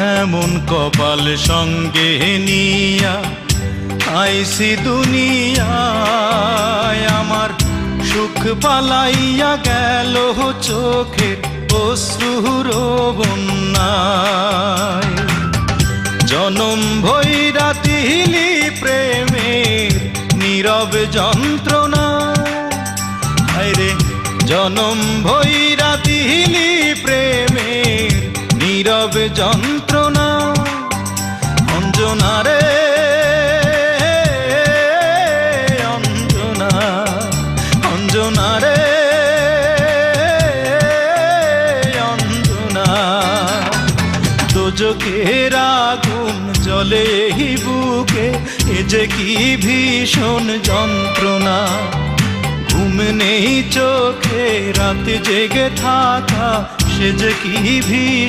এমন কপাল সঙ্গে নিয়া আইসি দুনিয়ায়, আমার সুখ পালাইয়া গেল চোখের অশ্রুর বন্যায়। জনম ভৈরা দিলি প্রেমের নীরব যন্ত্রণা, আরে জনম ভৈরা দিলি প্রেমের নীরব যন্ত্রণা। অঞ্জনা রে অঞ্জনা, অঞ্জনা রে অঞ্জনা। দোজখের আগুন জ্বলে এই বুকে, এ যে কি ভীষণ যন্ত্রণা। ঘুম নেই চোখে, রাতে জেগে থাকা, সে যে কি ভীষণ